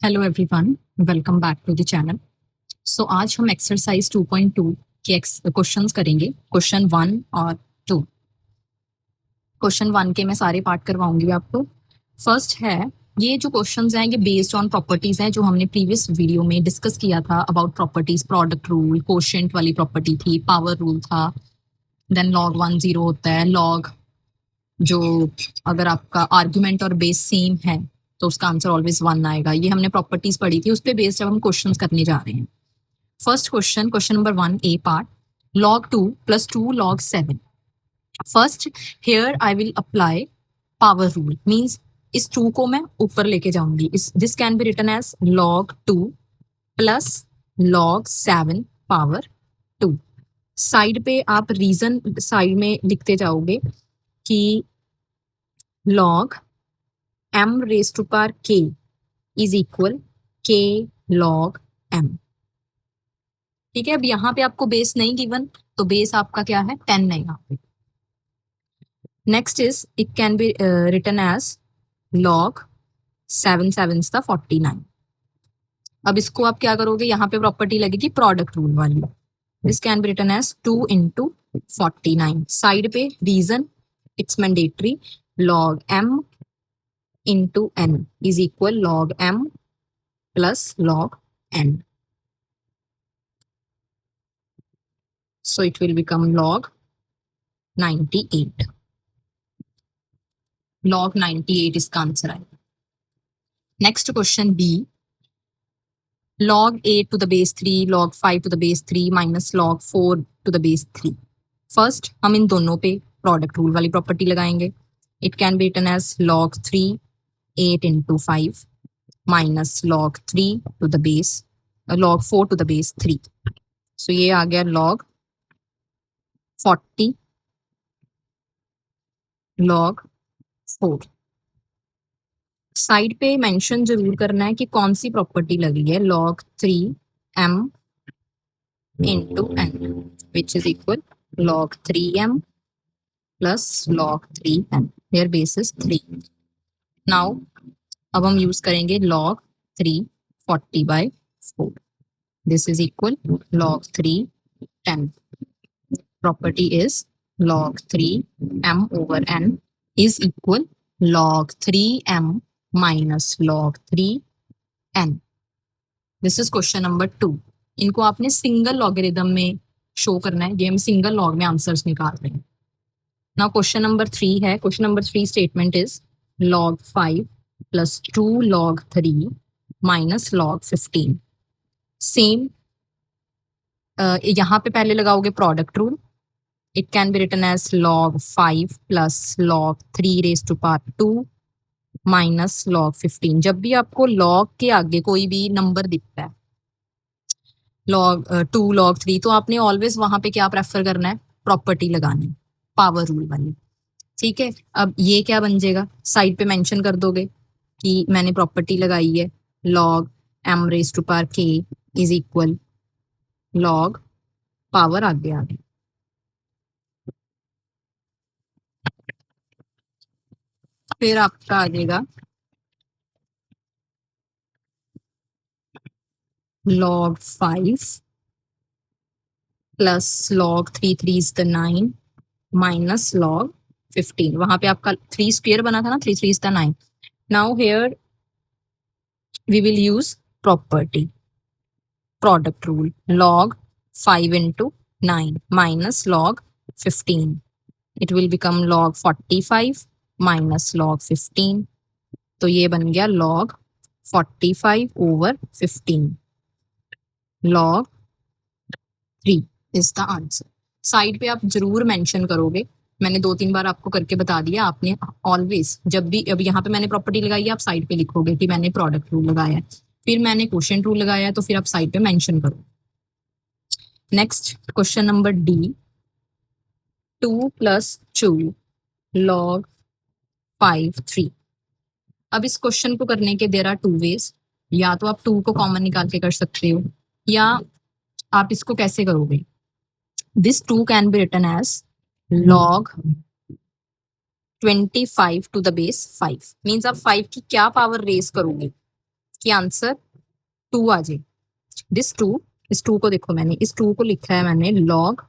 Hello everyone, welcome back to the channel. So आज हम exercise 2.2 के क्वेश्चंस करेंगे, क्वेश्चन 1 और 2। क्वेश्चन 1 के मैं सारे पार्ट करवाऊंगी आपको। फर्स्ट है, ये जो क्वेश्चंस हैं ये बेस्ड ऑन प्रॉपर्टीज हैं जो हमने प्रीवियस वीडियो में डिस्कस किया था about properties. Product rule, quotient वाली प्रॉपर्टी थी, पावर रूल था, देन लॉग 1 0 होता है। लॉग जो अगर आपका आर्ग्यूमेंट और बेस सेम है तो उसका आंसर ऑलवेज 1 आएगा। ये हमने प्रॉपर्टीज पढ़ी थी, उस पर बेस्ड अब हम क्वेश्चंस करने जा रहे हैं। First question, question number 1 A part, log 2 plus 2 log 7. First, here I will apply power rule, means इस 2 को मैं ऊपर लेके जाऊंगी। इस this can be written as log 2 plus log 7 power 2। Side पे आप रीजन साइड में लिखते जाओगे कि log m raised to power k is equal k log m। ठीक है, अब यहाँ पे आपको बेस नहीं गिवन तो बेस आपका क्या है, 10 है यहाँ पे। Next is it can be written as log 7 7 49। अब इसको आप क्या करोगे, यहाँ पे प्रॉपर्टी लगेगी प्रोडक्ट रूल वाली। This can be written as 2 into 49। Side पे reason, it's mandatory, log m into n is equal log m plus log n, so it will become log 98। log 98 इसका आंसर आएगा। Next question B, log 8 to the base 3 log 5 to the base 3 minus log 4 to the base 3। First हम इन दोनों पे product rule वाली property लगाएंगे। It can be written as log 3 8 into 5 minus log 3 to the base log 4 to the base 3। सो ये आ गया log 40 log 4। Side पे mention जरूर करना है कि कौन सी प्रॉपर्टी लगी है, log 3m into n which is equal log 3m plus log 3n, here base is 3। now अब हम यूज करेंगे log 3 40 by 4, this is equal log 3 10। property is log 3m over n is equal log 3m minus log 3n। This is question number 2। इनको आपने single logarithm में show करना है, ये हम सिंगल लॉग में आंसर्स निकाल रहे हैं। नाउ क्वेश्चन नंबर 3 है। Question number 3 statement is log 5 plus 2 log 3 minus log 15। Same यहाँ पे पहले लगाओगे product rule. It can be written as log 5 plus log 3 raised to power 2 minus log 15। जब भी आपको log के आगे कोई भी नंबर दिखता है, log 2 log 3, तो आपने ऑलवेज वहां पे क्या प्रेफर करना है, प्रॉपर्टी लगानी, पावर रूल वाली। ठीक है, अब ये क्या बन जाएगा, साइड पे मेंशन कर दोगे कि मैंने प्रॉपर्टी लगाई है log m raised to power k is equal log power आगे आ गई। फिर आपका आ जाएगा log 5 plus log 3 3 is the 9 minus log 15। वहां पे आपका 3 स्क्वायर बना था ना, 3 3 is the 9। Now here we will use property, product rule, log 5 into 9 minus log 15, it will become log 45 minus log 15। तो ये बन गया log 45 over 15, log 3 is the answer। Side पे आप जरूर मेंशन करोगे, मैंने 2 3 बार आपको करके बता दिया। आपने ऑलवेज जब भी, अब यहाँ पे मैंने प्रॉपर्टी लगाई है, आप साइड पे लिखोगे कि मैंने प्रोडक्ट रूल लगाया है, फिर मैंने क्वोशिएंट रूल लगाया है, तो फिर आप साइड पे मेंशन करो। Next question number D, 2 plus 2 log 5 3। अब इस क्वेश्चन को करने के देयर आर 2 वेज। या तो आप 2 को कॉमन निकाल के कर सकते हो, या आप इसको कैसे करोगे, this 2 can be written as log 25 to the base 5। Means आप 5 की क्या पावर रेज करोगे, कि आंसर 2 आ जाए। दिस 2, इस 2 को देखो, मैंने इस 2 को लिखा है मैंने log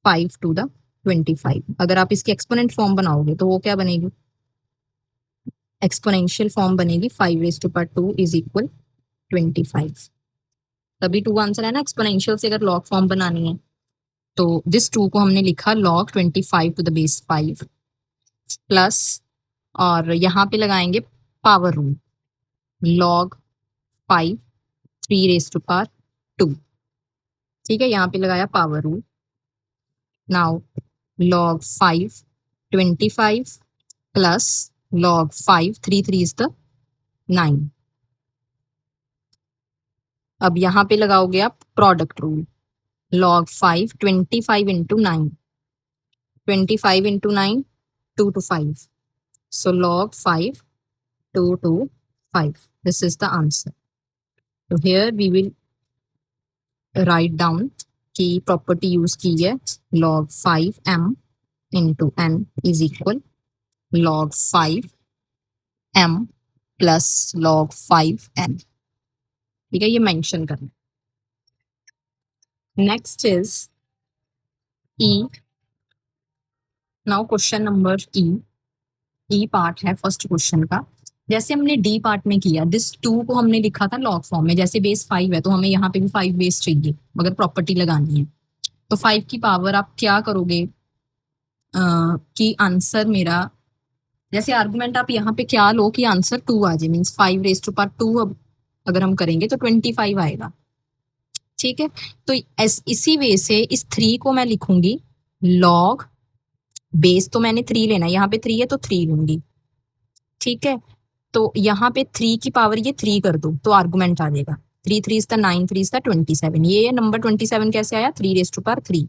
5 to the 25। अगर आप इसकी एक्सपोनेंट फॉर्म बनाओगे तो वो क्या बनेगी, एक्सपोनेंशियल फॉर्म बनेगी 5 raise to power 2 is equal 25। तभी 2 आंसर है ना, एक्सपोनेंशियल से अगर लॉग फॉर्म बनानी है। तो दिस 2 को हमने लिखा log 25 to the base 5 plus, और यहाँ पे लगाएंगे power rule, log 5 3 raise to power 2। ठीक है, यहाँ पे लगाया power rule. Now log 5 25 plus log 5 3 3 is the 9। अब यहाँ पे लगाओगे आप product rule, log 5 25 into 9, 25 into 9 2 to 5, so log 5 2 to 5, this is the answer. So here we will write down की प्रॉपर्टी यूज की है, log 5m into n is equal log 5m plus log 5n। ठीक है, ये mention करना। Next is E. Now question number E part है first question का। जैसे हमने डी पार्ट में किया, दिस 2 को हमने लिखा था लॉग फॉर्म में, जैसे बेस 5 है तो हमें यहाँ पे भी 5 बेस चाहिए अगर प्रॉपर्टी लगानी है। तो 5 की पावर आप क्या करोगे कि आंसर मेरा, जैसे आर्गुमेंट आप यहाँ पे क्या लो कि आंसर 2 आ जाए, मीन्स 5 रेज टू पावर 2 अब अगर हम करेंगे तो 25 आएगा। ठीक है, तो इसी वे से इस 3 को मैं लिखूंगी लॉग, बेस तो मैंने 3 लेना है, यहाँ पे 3 है तो 3 लूंगी। ठीक है, तो यहाँ पे 3 की पावर ये 3 कर दो तो आर्गुमेंट आ जाएगा 3 3 इज द 9 3 इज द 27। ये नंबर 27 कैसे आया, 3 raise to power 3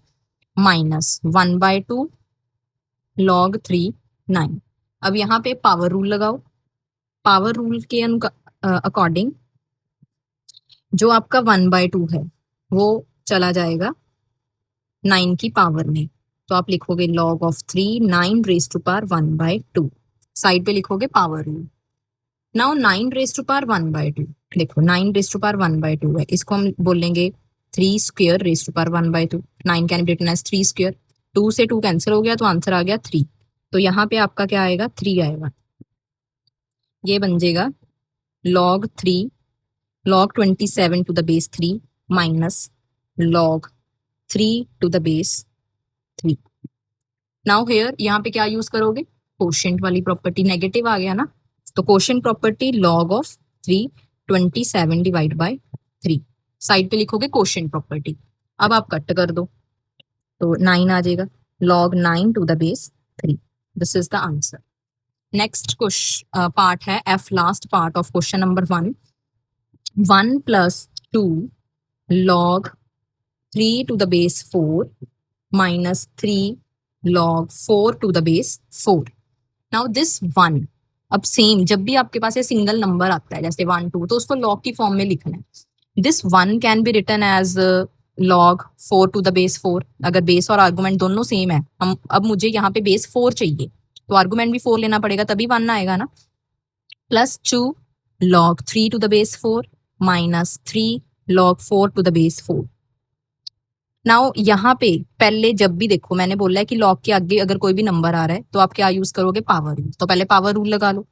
minus 1/2 log 3 9। अब यहाँ पे पावर रूल लगाओ, पावर रूल के अकॉर्डिंग जो आपका 1/2 है वो चला जाएगा 9 की पावर में, तो आप लिखोगे log of 3 9 raise to power 1/2, side पे लिखोगे power rule. Now 9 raise to power 1/2, देखो 9 रेज टू पावर 1/2 है, इसको हम बोलेंगे 3 square raise to power 1/2। 9 can be written as 3 square, 2 से 2 कैंसिल हो गया तो आंसर आ गया 3। तो यहाँ पे आपका क्या आएगा, 3 आएगा। ये बन जाएगा log 3 log 27 to the base 3 minus log 3 to the base 3। Now here यहाँ पे क्या यूज करोगे, कोशेंट वाली प्रॉपर्टी, नेगेटिव आ गया ना, तो quotient property log of 327 divide by 3, side पे लिखोगे कोशेंट प्रॉपर्टी। अब आप कट कर दो तो 9 आ जाएगा, log 9 to the base 3, this is the answer. Next question part है F, last part of question number 1, 1 plus 2 log 3 to the base 4 minus 3 log 4 to the base 4। Now this 1, अब same जब भी आपके पास ये सिंगल नंबर आता है जैसे 1 2 तो उसको log की फॉर्म में लिखना है। This 1 can be written as log 4 to the base 4। अगर बेस और आर्गुमेंट दोनों सेम है, हम अब मुझे यहाँ पे बेस 4 चाहिए तो आर्गुमेंट भी 4 लेना पड़ेगा तभी 1 आएगा ना, plus 2 log 3 to the base 4 minus 3 log 4 to the base 4। Now यहाँ पे पहले जब भी देखो मैंने बोला है कि log के आगे अगर कोई भी नंबर आ रहा है तो आप क्या यूज करोगे, पावर रूल। तो पहले पावर रूल लगा लो,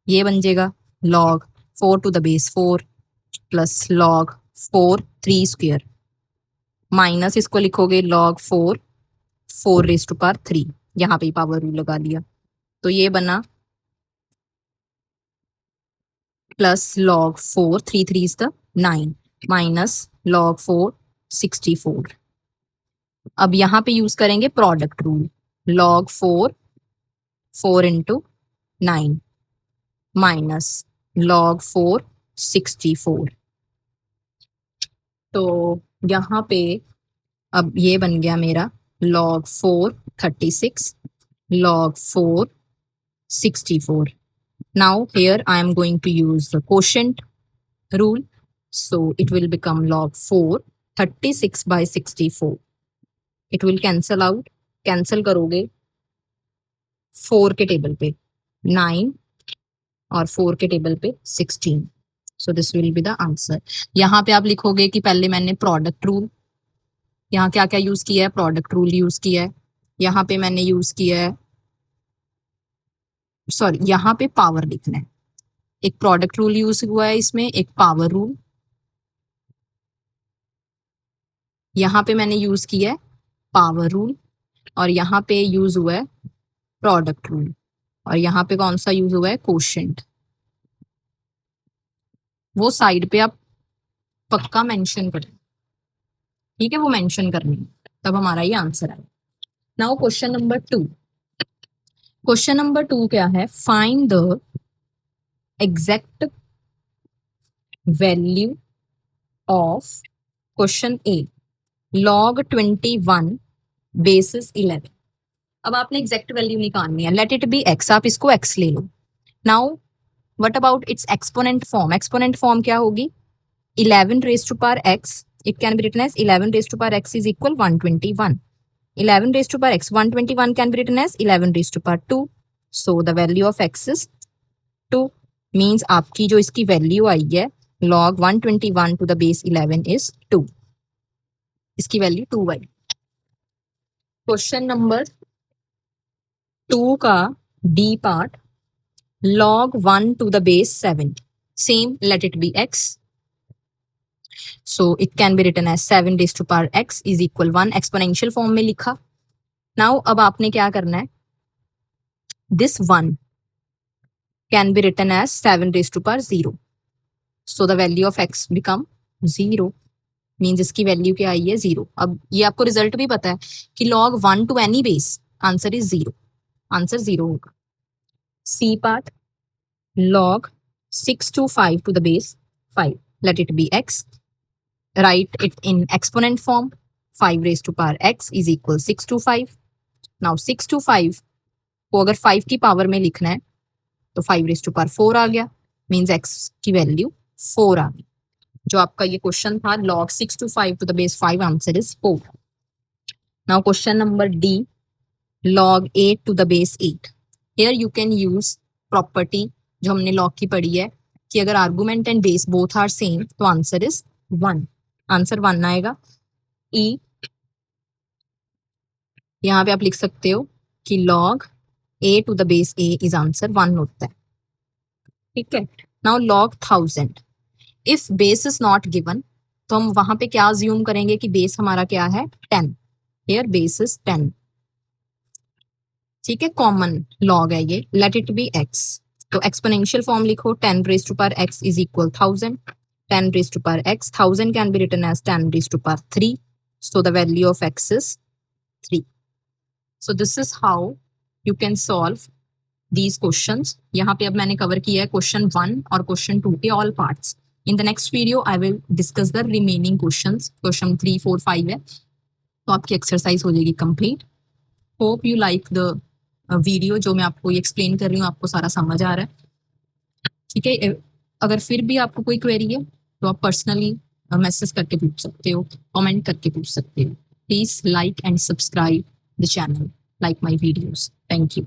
ये बन जाएगा log 4 to the base 4 plus log 4 3 square minus इसको लिखोगे log 4 4 रेज टू पावर 3, यहाँ पे पावर रूल लगा दिया तो ये बना plus log 4 3 3 is the 9 minus log 4 64। अब यहाँ पे यूज करेंगे product rule, log 4 4 into 9 minus log 4 64। तो यहाँ पे अब ये बन गया मेरा log 4 36 log 4 64। Now here I am going to use the quotient rule, so it will become log 4 36 by 64, it will cancel out, cancel करोगे 4 के टेबल पे 9 और 4 के टेबल पे 16, so this will be the answer. यहाँ पे आप लिखोगे कि पहले मैंने प्रोडक्ट रूल, यहाँ क्या क्या यूज किया है, प्रोडक्ट रूल यूज किया है, यहाँ पे मैंने यूज किया है, सॉरी यहाँ पे पावर लिखना है, एक प्रोडक्ट रूल यूज हुआ है इसमें, एक पावर रूल, यहाँ पे मैंने यूज किया है पावर रूल, और यहाँ पे यूज हुआ है प्रोडक्ट रूल, और यहाँ पे कौन सा यूज हुआ है, कोशेंट। वो साइड पे आप पक्का मेंशन करें, ठीक है, वो मेंशन करनी है, तब हमारा ये आंसर आएगा। Now question number 2। Question number 2 क्या है, find the exact value of question A log 21 basis 11। अब आपने एग्जैक्ट वैल्यू निकालनी है, लेट इट बी एक्स, आप इसको एक्स ले लो। Now what about its exponent form, exponent form क्या होगी, 11 raise to power X, it can be written as 11 raise to power X is equal 121। 11 raised to power x, 121 can be written as 11 raised to power 2. So the value of x is 2. Means आपकी जो इसकी value आई है log 121 to the base 11 is 2. इसकी value 2 आई। Question number 2 का D part, log 1 to the base 7, same, let it be x. So it can be written as 7 raised to power x is equal 1, exponential form में लिखा। Now अब आपने क्या करना है, this 1 can be written as 7 raised to power 0. So the value of x become 0. Means इसकी value क्या आई है, 0। अब ये आपको रिजल्ट भी पता है कि log 1 to any base, answer is 0, answer 0 होगा। C part, log 6 to 5 to the base 5, let it be x. Write it in exponent form, 5 raised to power x is equal 6 to 5. Now 6 to 5 को अगर 5 की power में लिखना है तो 5 raise to power 4 आ गया, means x की value 4 आ गई। जो आपका ये क्वेश्चन था log 6 to 5 to the base 5, answer is 4। Now question number D, log 8 to the base 8। Here you can use property जो हमने log की पढ़ी है कि अगर argument and base both are same तो आंसर इज 1, आंसर 1 आएगा। ई यहाँ पे आप लिख सकते हो कि log a to the base a is answer 1 होता है, ठीक है। Now log 1000, if base is not given तो हम वहां पे क्या अज्यूम करेंगे कि बेस हमारा क्या है, 10, हियर बेस इज 10, ठीक है, कॉमन log है ये, लेट इट बी x। तो एक्सपोनेंशियल फॉर्म लिखो, 10 raise to power x is equal 1000, 10 raise to power x, 1000 can be written as 10 raise to power 3, so the value of x is 3। So this is how you can solve these questions. यहाँ पे अब मैंने cover किया है question 1 और question 2 के all parts. In the next video I will discuss the remaining questions, question 3, 4, 5 है, तो आपकी एक्सरसाइज हो जाएगी complete. Hope you like the video, जो मैं आपको एक्सप्लेन कर रही हूँ आपको सारा समझ आ रहा है, ठीक है। अगर फिर भी आपको कोई क्वेरी है तो आप पर्सनली मैसेज करके पूछ सकते हो, कमेंट करके पूछ सकते हो। Please like and subscribe the channel, like my videos. Thank you.